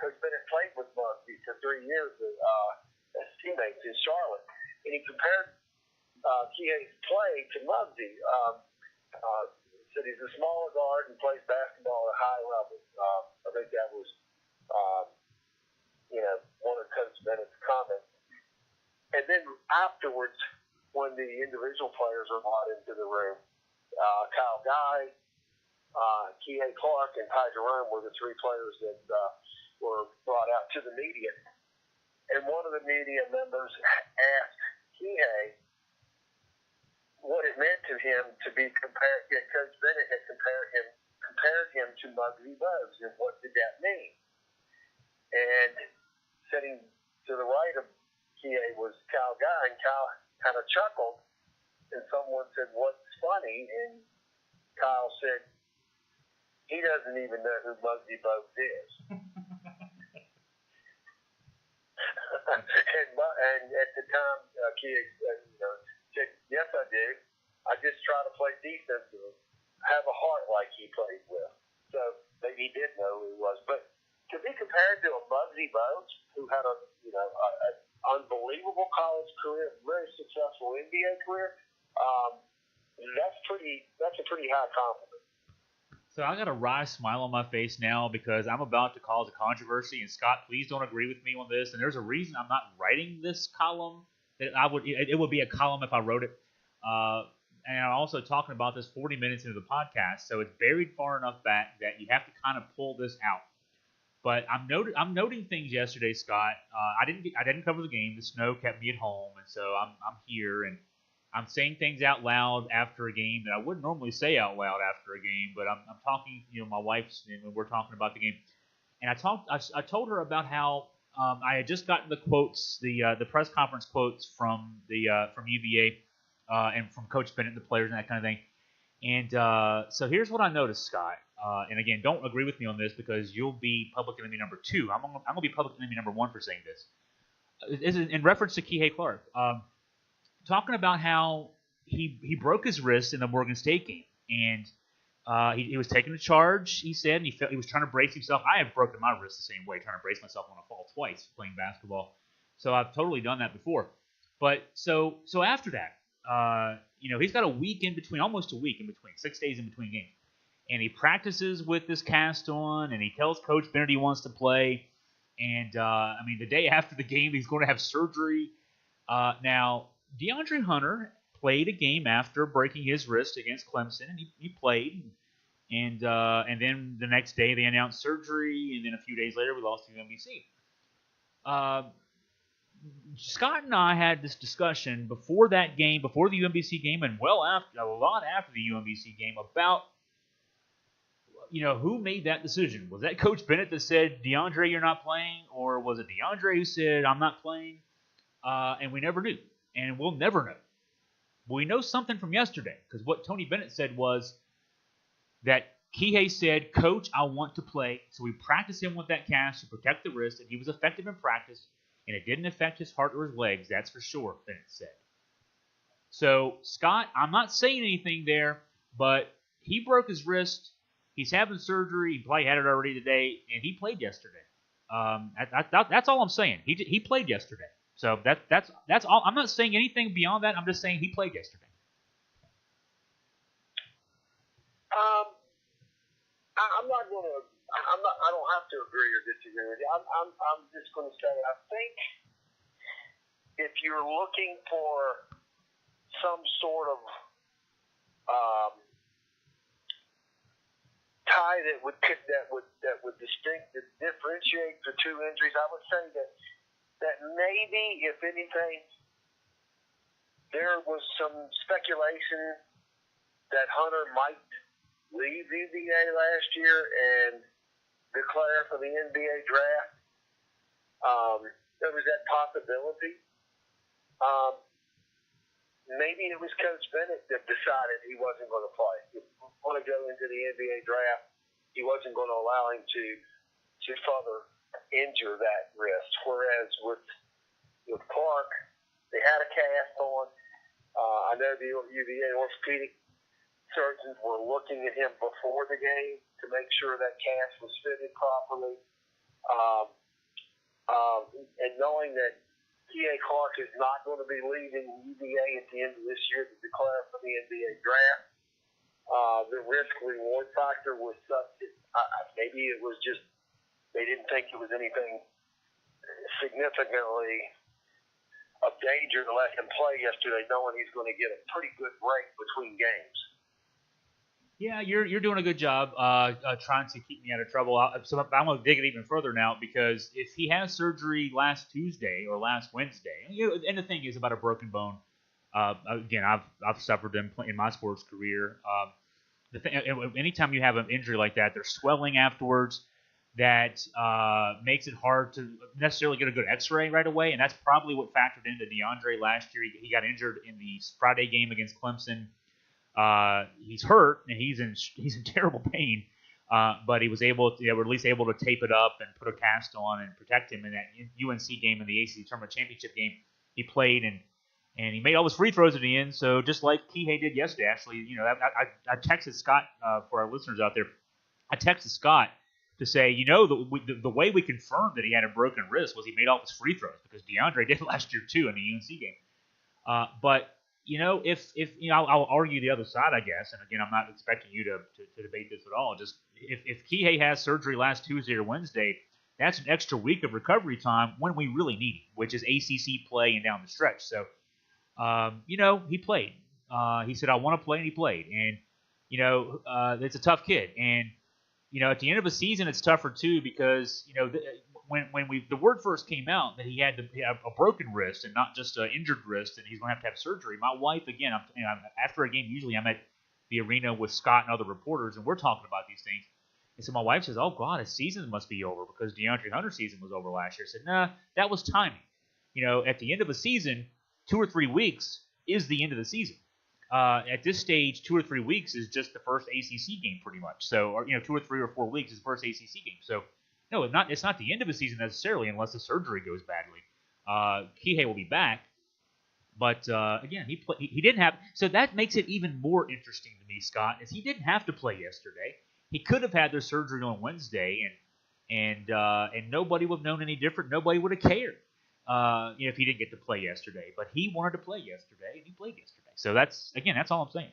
Coach Bennett played with Muggsy for 3 years as teammates in Charlotte. And he compared Kihei's play to Muggsy. Said he's a smaller guard and plays basketball at a high level. I think that was one of Coach Bennett's comments. And then afterwards, when the individual players are brought into the room, Kyle Guy, Kihei Clark, and Ty Jerome were the three players that were brought out to the media. And one of the media members asked Kihei what it meant to him to be compared. Coach Bennett had compared him to Muggsy Bogues, and what did that mean? And sitting to the right of Kihei was Kyle Guy, and Kyle kind of chuckled, and someone said, "What's funny?" And Kyle said, "He doesn't even know who Muggsy Bogues is." and at the time, Kihei said, "Yes, I do. I just try to play defense and have a heart like he played with." So maybe he did know who he was, but to be compared to a Muggsy Bogues, who had an unbelievable college career, very successful NBA career, that's a pretty high compliment.
So I got a wry smile on my face now because I'm about to cause a controversy, and Scott, please don't agree with me on this. And there's a reason I'm not writing this column. It would be a column if I wrote it. And I'm also talking about this 40 minutes into the podcast, so it's buried far enough back that you have to kind of pull this out. But I'm noting things yesterday, Scott. I didn't cover the game. The snow kept me at home, and so I'm here. And I'm saying things out loud after a game that I wouldn't normally say out loud after a game, but I'm talking, my wife's, and we're talking about the game. And I told her about how I had just gotten the quotes, the press conference quotes from from UVA and from Coach Bennett, the players, and that kind of thing. And so here's what I noticed, Scott. And again, don't agree with me on this because you'll be public enemy number 2. I'm gonna be public enemy number 1 for saying this. This is in reference to Kihei Clark, talking about how he broke his wrist in the Morgan State game, and he was taking a charge, he said, and he was trying to brace himself. I have broken my wrist the same way, trying to brace myself on a fall twice playing basketball. So I've totally done that before. But so after that, he's got a week in between, almost a week in between, 6 days in between games. And he practices with this cast on, and he tells Coach Bennett he wants to play. And, the day after the game, he's going to have surgery. Now, DeAndre Hunter played a game after breaking his wrist against Clemson, and he played. And then the next day they announced surgery, and then a few days later we lost to UMBC. Scott and I had this discussion before that game, before the UMBC game, and a lot after the UMBC game about who made that decision. Was that Coach Bennett that said, DeAndre, you're not playing? Or was it DeAndre who said, I'm not playing? And we never knew. And we'll never know. But we know something from yesterday, because what Tony Bennett said was that Kihei said, Coach, I want to play. So we practiced him with that cast to protect the wrist, and he was effective in practice, and it didn't affect his heart or his legs, that's for sure, Bennett said. So, Scott, I'm not saying anything there, but he broke his wrist. He's having surgery. He probably had it already today, and he played yesterday. That's all I'm saying. He played yesterday. So that's all. I'm not saying anything beyond that. I'm just saying he played yesterday.
I don't have to agree or disagree with you. I'm just going to say I think if you're looking for some sort of tie that would differentiate the two injuries, I would say that maybe, if anything, there was some speculation that Hunter might leave UVA last year and declare for the NBA draft. There was that possibility. Maybe it was Coach Bennett that decided he wasn't going to play. He didn't want to go into the NBA draft. He wasn't going to allow him to further injure that wrist. Whereas with Clark, they had a cast on. I know the UVA orthopedic surgeons were looking at him before the game to make sure that cast was fitted properly. And knowing that Kihei Clark is not going to be leaving UVA at the end of this year to declare for the NBA draft, the risk-reward factor was such that maybe it was just they didn't think it was anything significantly of danger to let him play yesterday, knowing he's going to get a pretty good break between games.
Yeah, you're doing a good job trying to keep me out of trouble. So I'm going to dig it even further now, because if he has surgery last Tuesday or last Wednesday, and the thing is about a broken bone, again, I've suffered them in my sports career. Anytime you have an injury like that, there's swelling afterwards that makes it hard to necessarily get a good X-ray right away, and that's probably what factored into DeAndre last year. He got injured in the Friday game against Clemson. He's hurt and he's in terrible pain, but he was able to, at least able to tape it up and put a cast on and protect him in that UNC game, in the ACC Tournament Championship game. He played and he made all his free throws at the end. So just like Kihei did yesterday, actually, I texted Scott for our listeners out there. I texted Scott to say, the way we confirmed that he had a broken wrist was he made all his free throws, because DeAndre did last year too in the UNC game. But I'll argue the other side, I guess. And again, I'm not expecting you to debate this at all. Just if Kihei has surgery last Tuesday or Wednesday, that's an extra week of recovery time when we really need it, which is ACC play and down the stretch. So, he played. He said, I want to play, and he played. And, it's a tough kid. And, at the end of a season, it's tougher too, because, the word first came out that he had a broken wrist and not just an injured wrist, and he's going to have surgery. My wife, again, after a game, usually I'm at the arena with Scott and other reporters, and we're talking about these things. And so my wife says, "Oh God, his season must be over because DeAndre Hunter's season was over last year." I said, "Nah, that was timing. At the end of a season, 2 or 3 weeks is the end of the season. At this stage, 2 or 3 weeks is just the first ACC game, pretty much. So, or 2 or 3 or 4 weeks is the first ACC game. So, no, it's not the end of the season necessarily, unless the surgery goes badly. Kihei will be back, but again, he didn't have. So that makes it even more interesting to me, Scott, is he didn't have to play yesterday. He could have had their surgery on Wednesday, and nobody would have known any different. Nobody would have cared. If he didn't get to play yesterday, but he wanted to play yesterday, and he played yesterday. So that's all I'm saying.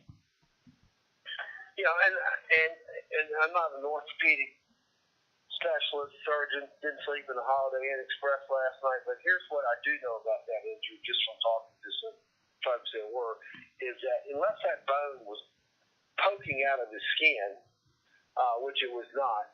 And I'm not an orthopedic specialist, surgeon, didn't sleep in the Holiday Inn Express last night, but here's what I do know about that injury, just from talking to some folks that were, is that unless that bone was poking out of his skin, which it was not,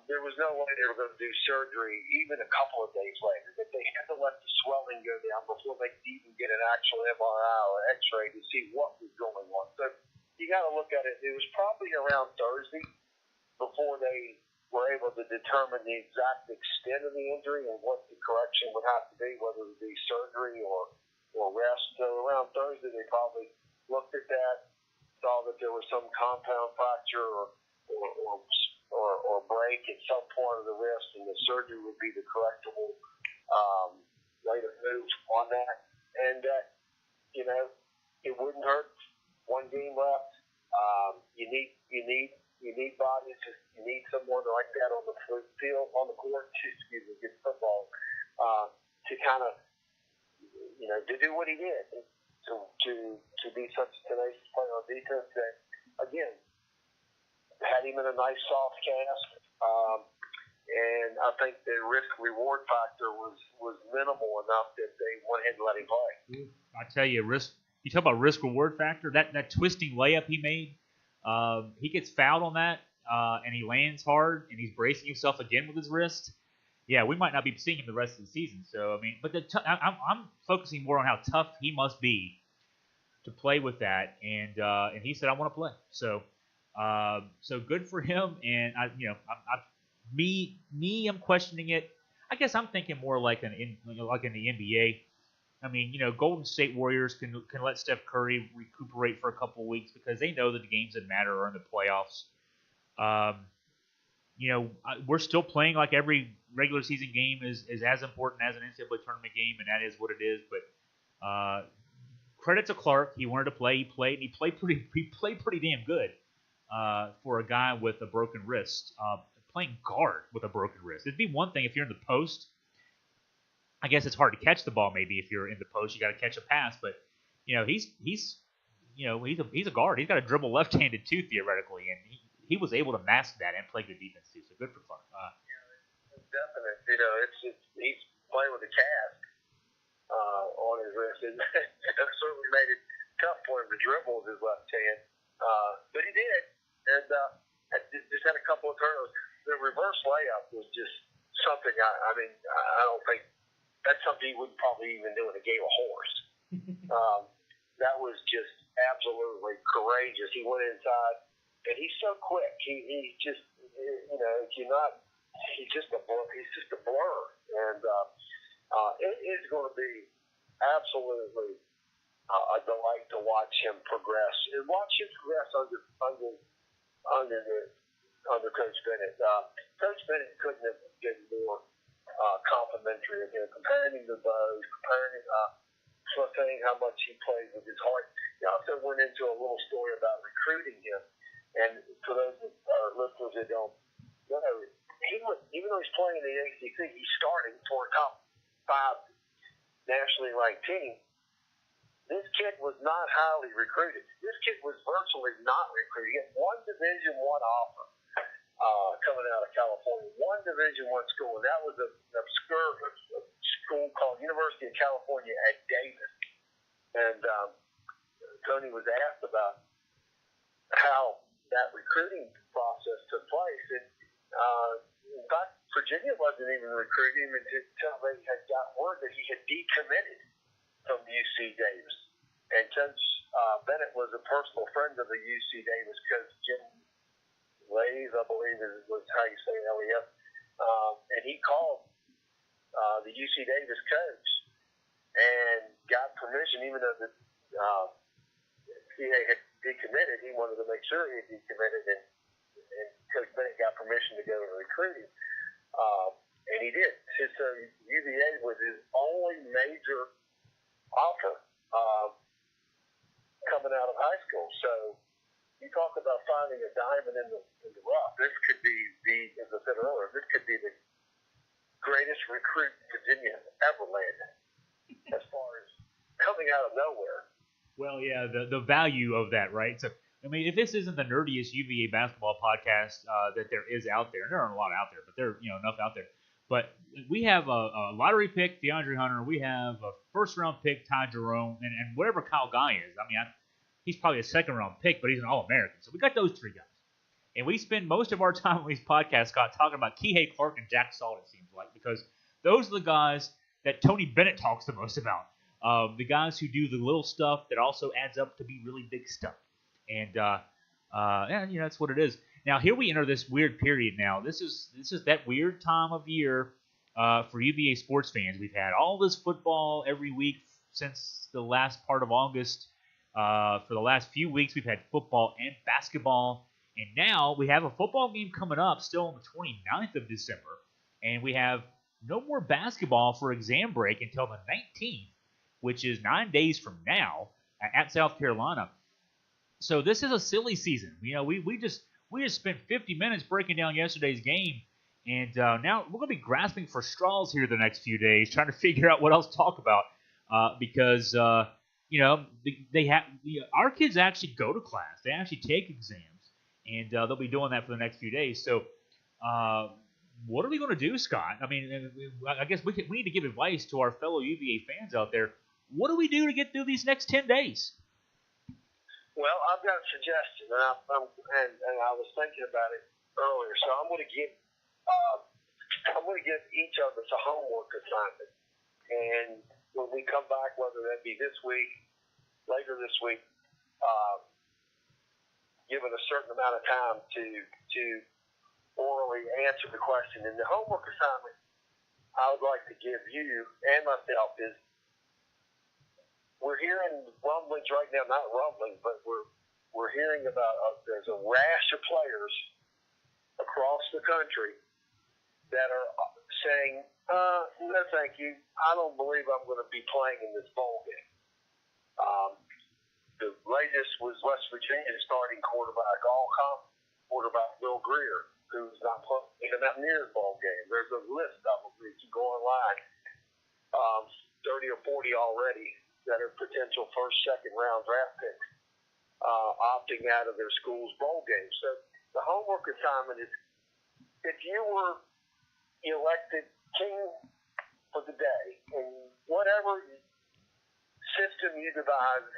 there was no way they were going to do surgery even a couple of days later. But they had to let the swelling go down before they could even get an actual MRI or X-ray to see what was going on. So you got to look at it. It was probably around Thursday before they were able to determine the exact extent of the injury and what the correction would have to be, whether it would be surgery or rest. So around Thursday, they probably looked at that, saw that there was some compound fracture or break at some part of the wrist, and the surgery would be the correctable way to move on that. And it wouldn't hurt. 1 game left. You need bodies. You need someone like that on the field, on the court. Excuse me, get football to kind of to do what he did, to be such a tenacious player on defense. That again, had him in a nice soft cast, and I think the risk-reward factor was minimal enough that they went ahead and let him play.
I tell you, you talk about risk-reward factor, that twisting layup he made, he gets fouled on that, and he lands hard, and he's bracing himself again with his wrist. Yeah, we might not be seeing him the rest of the season. So, I mean, but I'm focusing more on how tough he must be to play with that, and he said, "I want to play." So good for him, and I'm questioning it. I guess I'm thinking more like in the NBA. I mean, Golden State Warriors can let Steph Curry recuperate for a couple of weeks because they know that the games that matter are in the playoffs. We're still playing like every regular season game is as important as an NCAA tournament game, and that is what it is. But credit to Clark, he wanted to play. He played, and he played pretty damn good. For a guy with a broken wrist, playing guard with a broken wrist. It'd be one thing if you're in the post. I guess it's hard to catch the ball. Maybe if you're in the post, you got to catch a pass. But he's a guard. He's got a dribble left-handed too, theoretically, and he was able to mask that and play good defense too. So good for Clark.
It's definite. He's playing with a cast on his wrist, and that certainly made it tough for him to dribble with his left hand. But he did, and just had a couple of turnovers. The reverse layup was just something. I don't think that's something he wouldn't probably even do in a game of horse. That was just absolutely courageous. He went inside, and he's so quick. He's just, he's just a blur. And it is going to be absolutely a delight to watch him progress and watch him progress under Coach Bennett. Coach Bennett couldn't have been more complimentary of him, comparing him to Bose, saying how much he plays with his heart. He also went into a little story about recruiting him, and for those of our listeners that don't know, even though he's playing in the ACC, he's starting for a top 5 nationally ranked team. This kid was not highly recruited. This kid was virtually not recruited. He had one Division I offer coming out of California, one Division I school, and that was an obscure school called University of California at Davis. And Tony was asked about how that recruiting process took place. And in fact, Virginia wasn't even recruiting him until they had got word that he had decommitted from UC Davis. And Coach Bennett was a personal friend of the UC Davis coach, Jim Lays, I believe was how you say L-E-S. And he called the UC Davis coach and got permission, even though the CA had decommitted, he wanted to make sure he had decommitted, and Coach Bennett got permission to go and recruit him. And he did. So UVA was his only major offer coming out of high school. So you talk about finding a diamond in the rough. This could be as I said earlier, this could be the greatest recruit Virginia ever landed as far as coming out of nowhere.
Well, yeah, the value of that, right? So, I mean, if this isn't the nerdiest UVA basketball podcast that there is out there, and there aren't a lot out there, but there are enough out there. But we have a lottery pick, DeAndre Hunter. We have a first-round pick, Ty Jerome, and whatever Kyle Guy is. I mean, he's probably a second-round pick, but he's an All-American. So we got those three guys. And we spend most of our time on these podcasts, Scott, talking about Kihei Clark and Jack Salt, it seems like, because those are the guys that Tony Bennett talks the most about. The guys who do the little stuff that also adds up to be really big stuff. And, that's what it is. Now, here we enter this weird period now. This is that weird time of year for UVA sports fans. We've had all this football every week since the last part of August. For the last few weeks, we've had football and basketball. And now we have a football game coming up still on the 29th of December. And we have no more basketball for exam break until the 19th, which is 9 days from now at South Carolina. So this is a silly season. We just spent 50 minutes breaking down yesterday's game, and now we're going to be grasping for straws here the next few days, trying to figure out what else to talk about because they have our kids actually go to class. They actually take exams, and they'll be doing that for the next few days. So what are we going to do, Scott? I mean, I guess we need to give advice to our fellow UVA fans out there. What do we do to get through these next 10 days?
Well, I've got a suggestion, and I was thinking about it earlier. So I'm going to give each of us a homework assignment, and when we come back, whether that be this week, later this week, given a certain amount of time to orally answer the question. And the homework assignment I would like to give you and myself is, we're hearing rumblings right now, not rumblings, but we're hearing about there's a rash of players across the country that are saying, no thank you, I don't believe I'm going to be playing in this bowl game. The latest was West Virginia starting quarterback Will Greer, who's not playing in the Mountaineers bowl game. There's a list of them that you go online, 30 or 40 already, that are potential first, second round draft picks opting out of their school's bowl game. So the homework assignment is, if you were elected king for the day, and whatever system you devise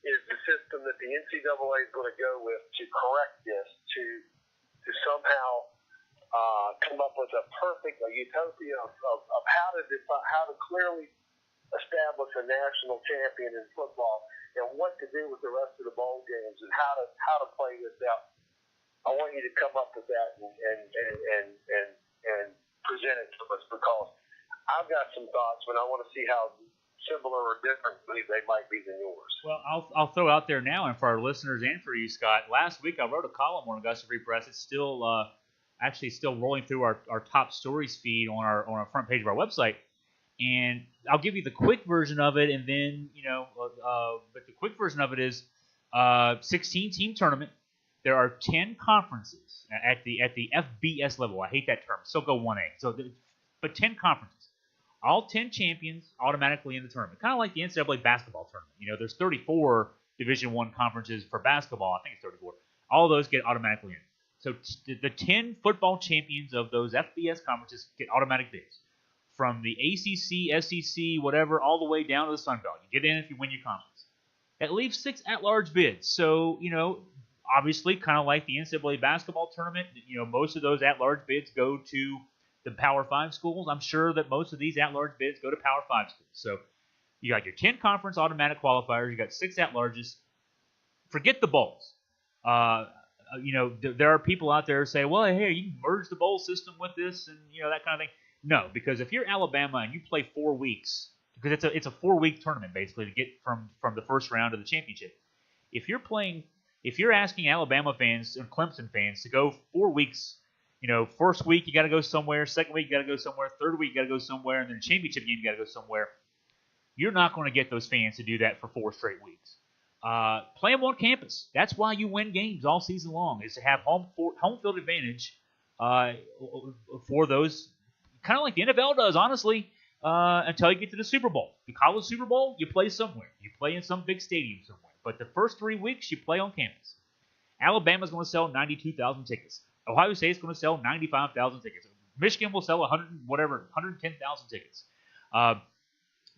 is the system that the NCAA is going to go with to correct this, to somehow come up with a utopia of how to clearly establish a national champion in football, and what to do with the rest of the bowl games, and how to play this out. I want you to come up with that and present it to us, because I've got some thoughts, but I want to see how similar or different they might be than yours.
Well, I'll throw out there now, and for our listeners and for you, Scott, last week I wrote a column on Augusta Free Press. It's still still rolling through our top stories feed on our front page of our website. And I'll give you the quick version of it, and then, but the quick version of it is 16-team tournament. There are 10 conferences at the FBS level. I hate that term. So go 1A. But 10 conferences. All 10 champions automatically in the tournament. Kind of like the NCAA basketball tournament. There's 34 Division I conferences for basketball. I think it's 34. All those get automatically in. So the 10 football champions of those FBS conferences get automatic bids. From the ACC, SEC, whatever, all the way down to the Sun Belt. You get in if you win your conference. That leaves 6 at-large bids. So, obviously, kind of like the NCAA basketball tournament, most of those at-large bids go to the Power 5 schools. I'm sure that most of these at-large bids go to Power 5 schools. So you got your 10 conference automatic qualifiers. You got 6 at-larges. Forget the bowls. There are people out there who say, well, hey, you can merge the bowl system with this and, that kind of thing. No, because if you're Alabama and you play 4 weeks, because it's a 4-week tournament, basically, to get from the first round to the championship. If you're asking Alabama fans and Clemson fans to go 4 weeks, first week you got to go somewhere, second week you got to go somewhere, third week you got to go somewhere, and then the championship game you got to go somewhere, you're not going to get those fans to do that for 4 straight weeks. Play them on campus. That's why you win games all season long, is to have home field advantage for those, kind of like the NFL does, honestly, until you get to the Super Bowl. The college Super Bowl, you play somewhere. You play in some big stadium somewhere. But the first 3 weeks, you play on campus. Alabama's going to sell 92,000 tickets. Ohio State's going to sell 95,000 tickets. Michigan will sell 110,000 tickets.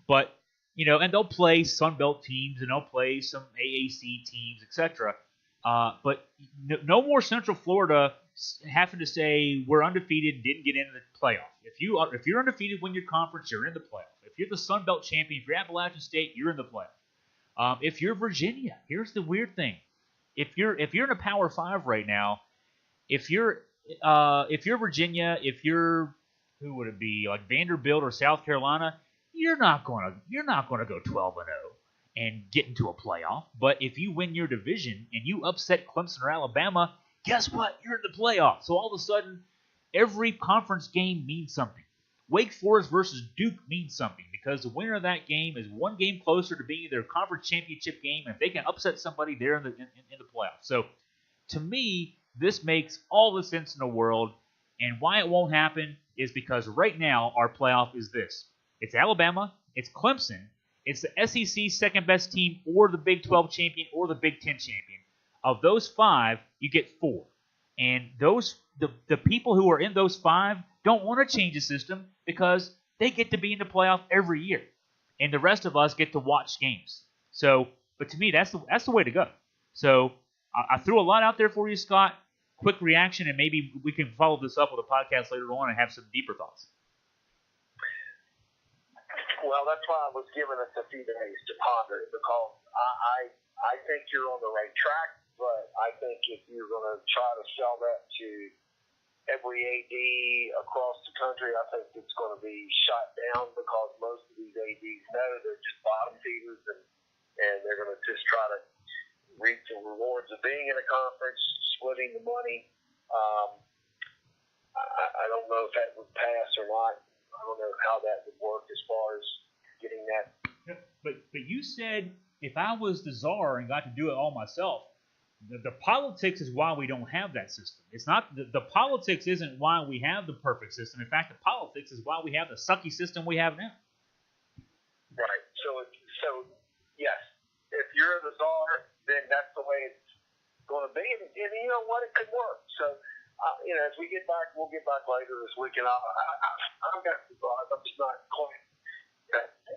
But and they'll play Sun Belt teams, and they'll play some AAC teams, etc. But no more Central Florida having to say we're undefeated and didn't get into the playoff. If you're undefeated, win your conference, you're in the playoff. If you're the Sun Belt champion, if you're Appalachian State, you're in the playoff. If you're Virginia, here's the weird thing: if you're in a Power 5 right now, if you're Virginia, if you're, who would it be, like Vanderbilt or South Carolina, you're not going to go 12-0 and get into a playoff. But if you win your division and you upset Clemson or Alabama, guess what? You're in the playoff. So all of a sudden, every conference game means something. Wake Forest versus Duke means something, because the winner of that game is 1 game closer to being their conference championship game. And if they can upset somebody, they're in the playoffs. So to me, this makes all the sense in the world. And why it won't happen is because right now our playoff is this. It's Alabama, it's Clemson, it's the SEC second best team, or the Big 12 champion, or the Big 10 champion. Of those 5, you get 4. And the people who are in those 5 don't want to change the system because they get to be in the playoff every year. And the rest of us get to watch games. So, but to me, that's the way to go. So I threw a lot out there for you, Scott. Quick reaction, and maybe we can follow this up with a podcast later on and have some deeper thoughts.
Well, that's why I was giving us a few days to ponder it, because I think you're on the right track, but I think if you're going to try to sell that to every AD across the country, I think it's going to be shot down, because most of these ADs know they're just bottom feeders, and they're going to just try to reap the rewards of being in a conference, splitting the money. I don't know if that would pass or not. I don't know how that would work as far as getting that.
Yeah, but you said if I was the czar and got to do it all myself, the politics is why we don't have that system. It's not the politics isn't why we have the perfect system. In fact, the politics is why we have the sucky system we have now.
Right. So yes, if you're the czar, then that's the way it's going to be, and you know what, it could work. So. As we get back, we'll get back later this week, and I've got some thoughts. I'm just not quite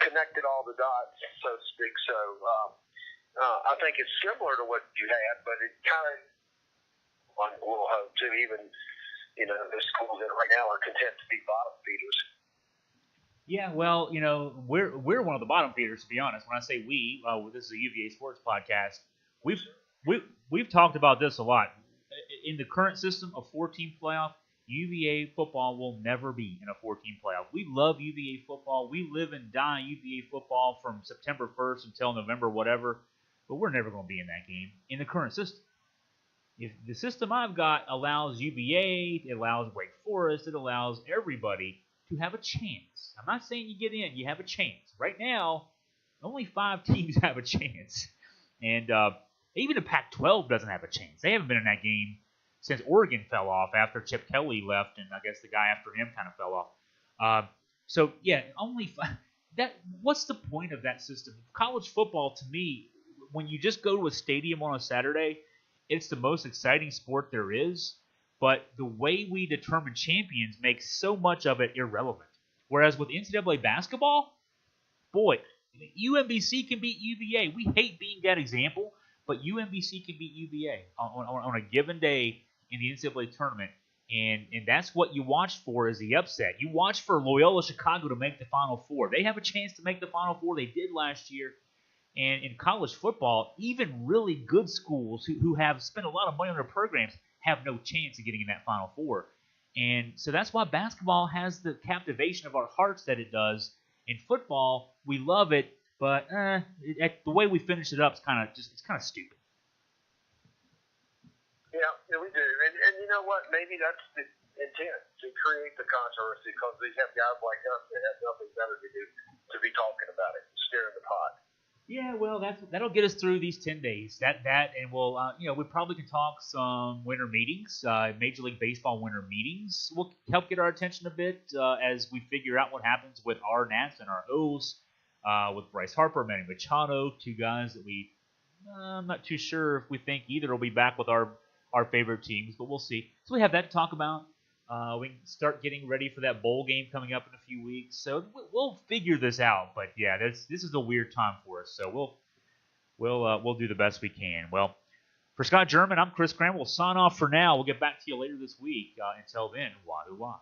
connected all the dots, so to speak. So I think it's similar to what you had, but it kind of, we'll hope to, even, the schools that right now are content to be bottom feeders.
Yeah, well, we're one of the bottom feeders, to be honest. When I say we, this is a UVA sports podcast. We've talked about this a lot. In the current system of 4-team playoff, UVA football will never be in a 4-team playoff. We love UVA football. We live and die UVA football from September 1st until November whatever, but we're never going to be in that game in the current system. If the system I've got allows UVA, it allows Wake Forest, it allows everybody to have a chance. I'm not saying you get in, you have a chance. Right now, only 5 teams have a chance. And even the Pac-12 doesn't have a chance. They haven't been in that game since Oregon fell off after Chip Kelly left, and I guess the guy after him kind of fell off. So yeah, only 5. What's the point of that system? College football, to me, when you just go to a stadium on a Saturday, it's the most exciting sport there is. But the way we determine champions makes so much of it irrelevant. Whereas with NCAA basketball, boy, UMBC can beat UVA. We hate being that example. but UMBC can beat UVA on a given day in the NCAA tournament. And that's what you watch for is the upset. You watch for Loyola Chicago to make the Final Four. They have a chance to make the Final Four. They did last year. And in college football, even really good schools who have spent a lot of money on their programs have no chance of getting in that Final Four. And so that's why basketball has the captivation of our hearts that it does. In football, we love it, but the way we finish it up is kind of stupid.
Yeah, we do. And you know what? Maybe that's the intent, to create the controversy, because we have guys like us that have nothing better to do to be talking about it, stirring the pot.
Yeah, well, that'll get us through these 10 days. And we'll, we probably can talk some winter meetings, Major League Baseball winter meetings. Will help get our attention a bit as we figure out what happens with our Nats and our O's, with Bryce Harper, Manny Machado, two guys that I'm not too sure if we think either will be back with our favorite teams, but we'll see. So we have that to talk about. We can start getting ready for that bowl game coming up in a few weeks. So we'll figure this out. But yeah, this is a weird time for us. So we'll do the best we can. Well, for Scott German, I'm Chris Graham. We'll sign off for now. We'll get back to you later this week. Until then, wahoo wah.